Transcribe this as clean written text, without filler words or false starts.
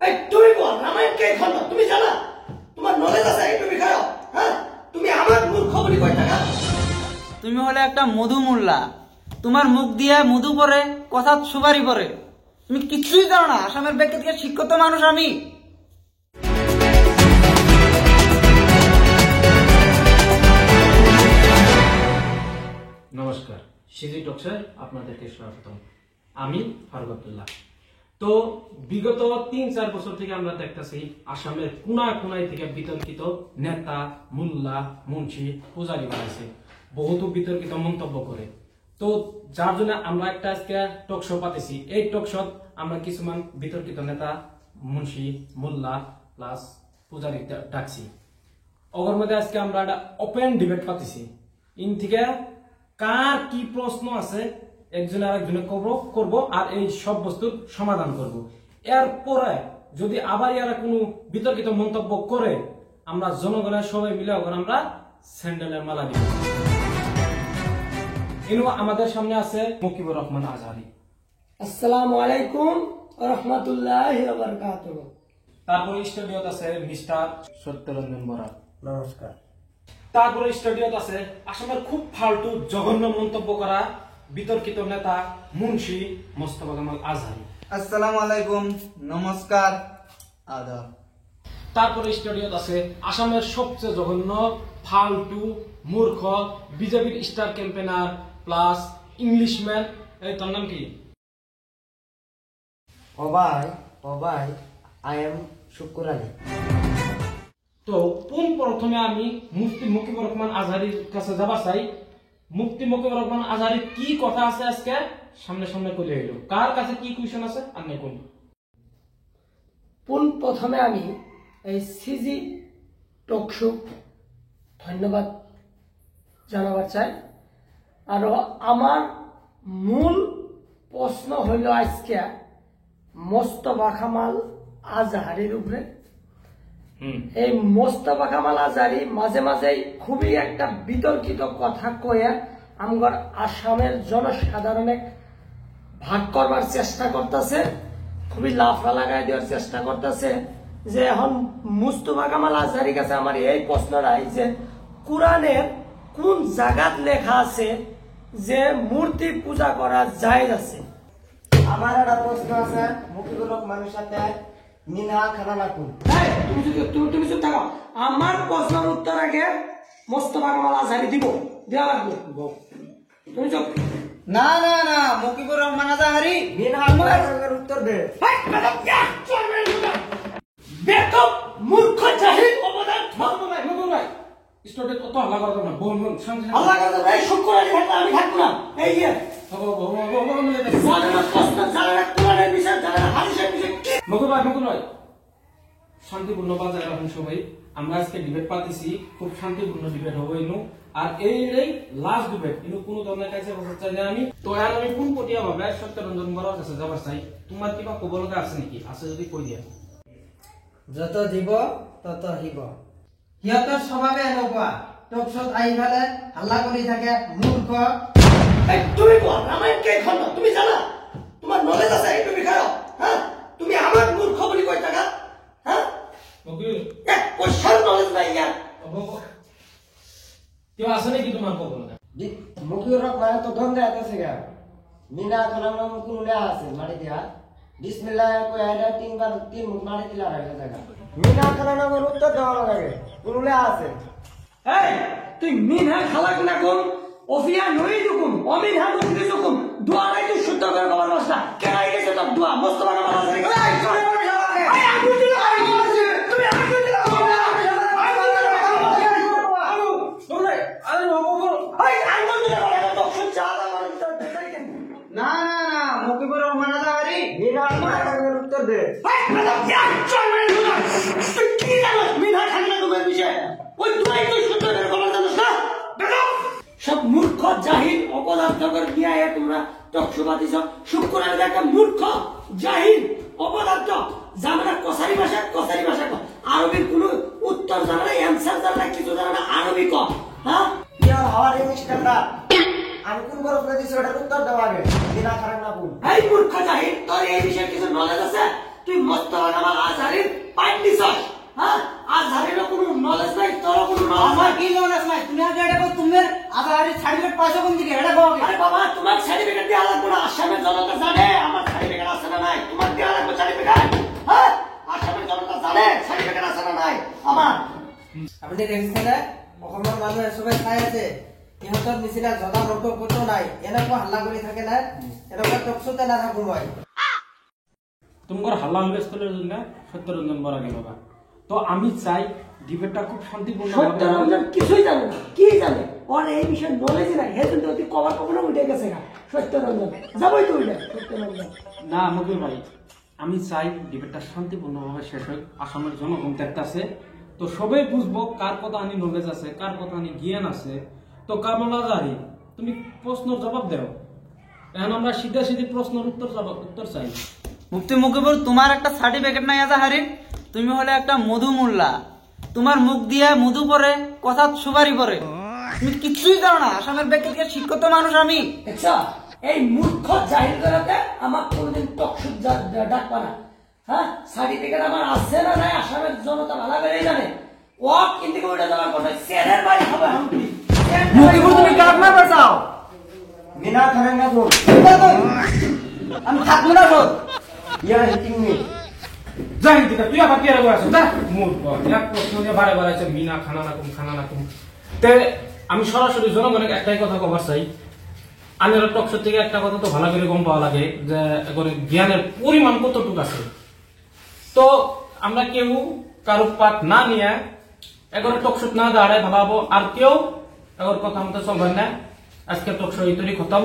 এই তুমি বল রামায়ণ কে খন্ড তুমি জানা তোমার নলেজ আছে একটু বিখাও হ্যাঁ তুমি আমার মূর্খ বলি কই টাকা তুমি হলে একটা মধু মোল্লা তোমার মুখ দিয়ে মধু পড়ে কথা সুপারি পড়ে তুমি কিছুই জানো না আসামের ব্যাংক থেকে শিক্ষিত মানুষ আমি নমস্কার সিজি টকশে আপনাদেরকে স্বাগতম আমি ফারুক আব্দুল্লাহ তো বিগত ৩-৪ বছর থেকে আমরা দেখতেছি আসামের কোনায় কোনায় থেকে বিতর্কিত নেতা মোল্লা মুন্সি পূজারি বানাইছে বহুত বিতর্কিত মন্তব্য করে তো যার জন্য আমরা একটা আজকে টক শো পাতেছি এই টক শো আমরা কিছুমান বিতর্কিত নেতা মুন্সি মোল্লা প্লাস পূজারি ডাকছি ওর মধ্যে আজকে আমরা একটা ওপেন ডিবেট পাতেছি ইন থেকে কার কি প্রশ্ন আছে একজন আরেকজনে করব আর এই সব বস্তুর সমাধান করব এরপরে যদি আবার এরা কোনো বিতর্কিত মন্তব্য করে আমরা জনগণের সবাই মিলে ওখানে আমরা স্যান্ডেলের মালা দিব আমাদের সামনে আছে মুকিবুর রহমান আজহারি। আসসালামু আলাইকুম ওয়া রাহমাতুল্লাহি ওয়া বারাকাতুহু। তারপরে স্টুডিওতে আছে মিস্টার সত্যরঞ্জন বরা। নমস্কার। তারপরে স্টুডিওতে আছে আসামের খুব ফালতু জঘন্য মন্তব্য করা বিতর্কিত নেতা মুন্সি মোস্তফা কামাল আজহারি। আসসালামু আলাইকুম নমস্কার আদাব। তারপরে স্টুডিওতে আছে আসামের সবচেয়ে জঘন্য ফালতু মূর্খ বিজেপির স্টার ক্যাম্পেনার প্লাস ইংলিশম্যান এই তোর নাম কি? ওবাই আই এম শুকুর আলী। তো প্রথমে আমি মুফতি মুকিবুর রহমান আজহারির কাছে যাবার চাই। মুফতি মুকিবুর রহমান আজহারির কি কথা আছে আজকে সামনে সামনে করে হইল কার কাছে কি কোয়েশ্চন আছে আপনি কোন প্রথমে আমি এই সিজি টক শো ধন্যবাদ জানাবার চাই আর আমার মূল প্রশ্ন হইল আজকে মোস্তফা কামাল আজহারির উপরে। এই মোস্তফা কামাল আজহারি মাঝে মাঝে খুবই একটা বিতর্কিত কথা কয়ে আমগর আসামের জনসাধারণে ভাগ করবার চেষ্টা করতেছে, খুবই লাফা লাগাই দেওয়ার চেষ্টা করতেছে। যে এখন মোস্তফা কামাল আজহারির কাছে আমার এই প্রশ্নটাই যে কোরআনের কোন জায়গাত লেখা আছে যে মূর্তি পূজা করা জায়েজ আছে? আমার একটা প্রশ্ন আছে মুকিবুর রহমানের সাথে মিনা খানা কোন? তুমি চুপ থাকো, আমার প্রশ্নের উত্তর আগে মোস্তফা কামাল আজহারি দেওয়া লাগবে। তুমি চুপ। না না না মুকিবুর রহমান আজহারি মিনা খানার উত্তর দে। বেকুব মূর্খ জাহিল অবদান স্টুডিও কত হাল্লা করবে না বোন বোন শান্তি আল্লাহ কাছে এই শুকর আলী থাকলে আমি থাকবো না। এই যে জানা প্রশ্ন জানা কোরআনের বিষয় জানা হাদিসের বিষয় কি মুকুল ভাই শান্তিপূর্ণ বাজার এখন সবাই আমরা আজকে ডিবেট পাতেছি খুব শান্তিপূর্ণ ডিবেট হবে ইনু আর এই লাস্ট ডিবেট ইনু কোন ধরনের কাছে বসে চাই না আমি তো আর আমি কোন পটিয়া ভাবে সত্যরঞ্জন বড় কাছে যাবার চাই তোমার কিবা কবল আছে নাকি আছে যদি কই দিয়া। যত দিব তত হিব। সিহঁতৰ স্বভাৱে এনেকুৱা টক শ্বত আহি পেলাই হাল্লা কৰি থাকে মূৰ্খ। তুমি বল রামায়ণ কে খন্ড তুমি জানা তোমার নলেজ আছে একটু বিখাও হ্যাঁ তুমি আমার মূর্খ বলি কই টাকা হ্যাঁ মুকিল এক পয়সার নলেজ নাই ইয়ার। কেউ আছে নাকি তোমার কবল? মুকিবুর রহমান তো ধন্দে আছে গা মিনা খানার কোন লেখা আছে মারি দিয়া বিসমিল্লাহ কই আইরা তিন মুখ মারি দিলা রাখা জায়গা মিনা খানার নামের উত্তর দেওয়া লাগে কোন লেখা আছে? এই তুই মিনহা খালাক না কোন ওফিয়া নই দুকুম অমিনহা নুকি দুকুম দোয়া নাই তুই শুদ্ধ করে কবার বসলা কেন গেছে তোর দোয়া মোস্তফা কামাল আজহারি এই চলে বল শালাকে এই আমি দিলা তুমি আমি দিলা না না না মুকিবুর রহমান আজহারি মিনা খানার উত্তর দে। সব মূর্খ জাহিল অপদার্থ করে নিয়ে তোমরা চক্ষুপা দিছ। শুক্র একটা মূর্খ জাহিল অপদার্থ জানে না কসারি ভাষা আরবির কোন উত্তর জানে না অ্যান্সার জানে না কিছু জানে না আরবি ক হ্যাঁ ইয়ার হাওয়ার ইংলিশটা আমি কোন বড় করে দিছি ওটার উত্তর দেওয়া আগে মিনা খানার না কোন? এই মূর্খ জাহিল তোর এই বিষয়ে কিছু নলেজ আছে? তুই মোস্তফা কামাল আজহারির পাইপ দিছস হ্যাঁ আজহারিরও কোনো নলেজ নাই তোরও কোনো নলেজ আমার কি নলেজ নাই তুমি আগে এটা কও তোমার আজহারি সার্টিফিকেট পাইছো কোন দিকে এটা কও আরে বাবা তোমার সার্টিফিকেট দেওয়া লাগবে না আসামের জনতা জানে আমার সার্টিফিকেট আছে না নাই তোমার দেওয়া লাগবে সার্টিফিকেট হ্যাঁ আসামের জনতা জানে সার্টিফিকেট আছে না নাই আমার আপনি দেখছেন না অসমৰ মানুহ সবাই চাই আছে ইহঁতৰ নিচিনা জনা মতো ক'তো নাই এনেকুৱা হাল্লা কৰি থাকে না এনেকুৱা টকচতে নাথাকো মই তোমার হাল্লা স্থলের জন্য সত্যরঞ্জন বরা গেল তো আমি চাই ডিবেটটা খুব শান্তিপূর্ণ সত্যরঞ্জন কিছুই জানে না কি জানে ওর এই বিষয়ে নলেজ নাই হে কিন্তু অতি কভার কখনো উঠে গেছে না সত্যরঞ্জন যাবই তো উঠে সত্যরঞ্জন না মুকুল ভাই আমি চাই ডিবেটটা শান্তিপূর্ণভাবে শেষ হোক আসামের জনগণ দেখতেছে তো সবাই বুঝবো কার কথা আনি নলেজ আছে কার কথা আনি জ্ঞান আছে তো কামলা জারি তুমি প্রশ্নের জবাব দাও এখন আমরা সিধা সিধি প্রশ্নের উত্তর চাই মুফতি মুকিবুর তোমার একটা সার্টিফিকেট নাই আজহারির তুমি হলে একটা মধু মোল্লা তোমার মুখ দিয়ে মধু পরে কথা সুপারি পরে তুমি কিছুই জানো না আসামের ব্যাংকে থেকে শিক্ষিত মানুষ আমি আচ্ছা এই মূর্খ জাহিল করাতে আমার কোনোদিন টকশুট ডাকবা না হ্যাঁ সার্টিফিকেট আমার আছে না নাই আসামের জনতা ভালো করে জানে ও কিন্তু ওটা যাওয়ার কথা সেরের বাড়ি হবে হামকি মুকিবুর তুমি কাট না বাঁচাও মিনা খারাঙ্গা বল আমি থাকবো না তো ইয়ার হিটিং মি যাই দিকা তুই আবার কি আর বলছ দা মূর্খ এক প্রশ্ন নিয়ে বারে বারে আছে মিনা খানা না কুম তে আমি সরাসরি জনগণকে একটাই কথা কবার চাই আনের টকশো থেকে একটা কথা তো ভালো করে গম পাওয়া লাগে যে এবারে জ্ঞানের পরিমাণ কতটুকু আছে তো আমরা কেউ কারো পাত না নিয়ে এগারো টকশোট না দাঁড়ায় ভাবাবো আর কেউ এগারো কথা মতো চলবেন না আজকে টকশো এই তৈরি খতম